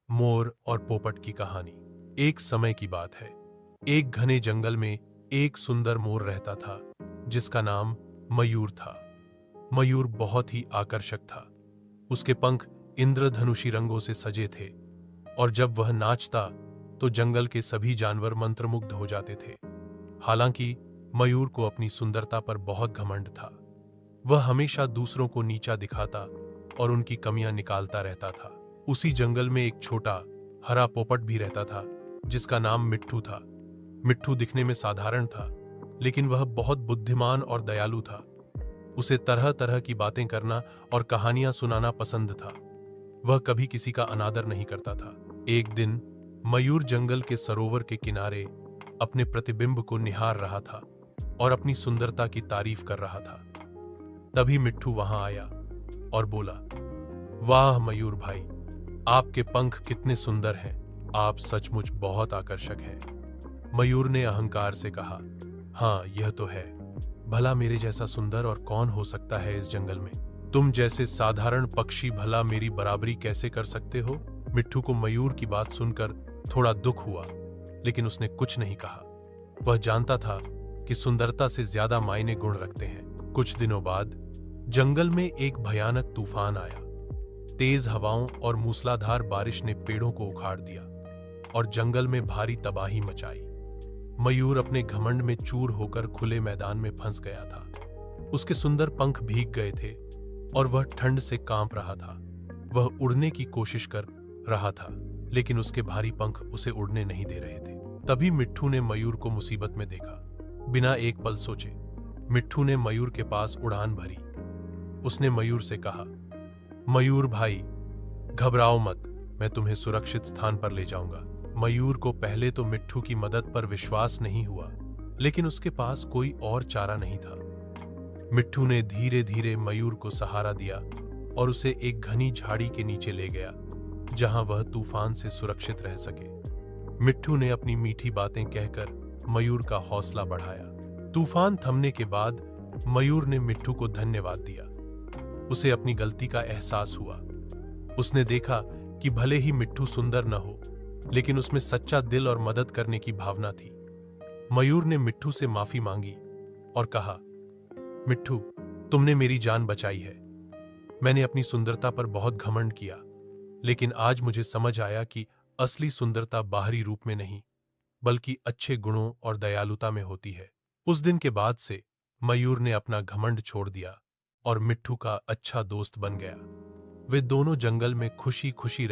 मोर और पोपट की कहानी। एक समय की बात है। एक घने जंगल में एक सुंदर मोर रहता था जिसका नाम मयूर था। मयूर बहुत ही आकर्षक था। उसके पंख इंद्रधनुषी रंगों से सजे थे और जब वह नाचता तो जंगल के सभी जानवर मंत्रमुग्ध हो जाते थे। हालांकि मयूर को अपनी सुंदरता पर बहुत घमंड था। वह हमेशा दूसरों को नीचा दिखाता और उनकी कमियां निकालता रहता था। उसी जंगल में एक छोटा हरा पोपट भी रहता था जिसका नाम मिट्ठू था। मिट्ठू दिखने में साधारण था, लेकिन वह बहुत बुद्धिमान और दयालु था। उसे तरह तरह की बातें करना और कहानियां सुनाना पसंद था। वह कभी किसी का अनादर नहीं करता था। एक दिन मयूर जंगल के सरोवर के किनारे अपने प्रतिबिंब को निहार रहा था और अपनी सुंदरता की तारीफ कर रहा था। तभी मिट्ठू वहां आया और बोला, वाह मयूर भाई, आपके पंख कितने सुंदर हैं। आप सचमुच बहुत आकर्षक हैं। मयूर ने अहंकार से कहा, हाँ यह तो है। भला मेरे जैसा सुंदर और कौन हो सकता है इस जंगल में। तुम जैसे साधारण पक्षी भला मेरी बराबरी कैसे कर सकते हो। मिट्ठू को मयूर की बात सुनकर थोड़ा दुख हुआ, लेकिन उसने कुछ नहीं कहा। वह जानता था कि सुंदरता से ज्यादा मायने गुण रखते हैं। कुछ दिनों बाद जंगल में एक भयानक तूफान आया। तेज हवाओं और मूसलाधार बारिश ने पेड़ों को उखाड़ दिया और जंगल में भारी तबाही मचाई। मयूर अपने घमंड में चूर होकर खुले मैदान में फंस गया था। उसके सुंदर पंख भीग गए थे और वह ठंड से कांप रहा था। वह उड़ने की कोशिश कर रहा था, लेकिन उसके भारी पंख उसे उड़ने नहीं दे रहे थे। तभी मिट्ठू ने मयूर को मुसीबत में देखा। बिना एक पल सोचे मिट्ठू ने मयूर के पास उड़ान भरी। उसने मयूर से कहा, मयूर भाई घबराओ मत, मैं तुम्हें सुरक्षित स्थान पर ले जाऊंगा। मयूर को पहले तो मिट्ठू की मदद पर विश्वास नहीं हुआ, लेकिन उसके पास कोई और चारा नहीं था। मिट्ठू ने धीरे धीरे मयूर को सहारा दिया और उसे एक घनी झाड़ी के नीचे ले गया, जहां वह तूफान से सुरक्षित रह सके। मिट्ठू ने अपनी मीठी बातें कहकर मयूर का हौसला बढ़ाया। तूफान थमने के बाद मयूर ने मिट्ठू को धन्यवाद दिया। उसे अपनी गलती का एहसास हुआ। उसने देखा कि भले ही मिट्ठू सुंदर न हो, लेकिन उसमें सच्चा दिल और मदद करने की भावना थी। मयूर ने मिट्ठू से माफी मांगी और कहा, मिट्ठू, तुमने मेरी जान बचाई है। मैंने अपनी सुंदरता पर बहुत घमंड किया, लेकिन आज मुझे समझ आया कि असली सुंदरता बाहरी रूप में नहीं, बल्कि अच्छे गुणों और दयालुता में होती है। उस दिन के बाद से मयूर ने अपना घमंड छोड़ दिया और मिट्ठू का अच्छा दोस्त बन गया। वे दोनों जंगल में खुशी खुशी रहे।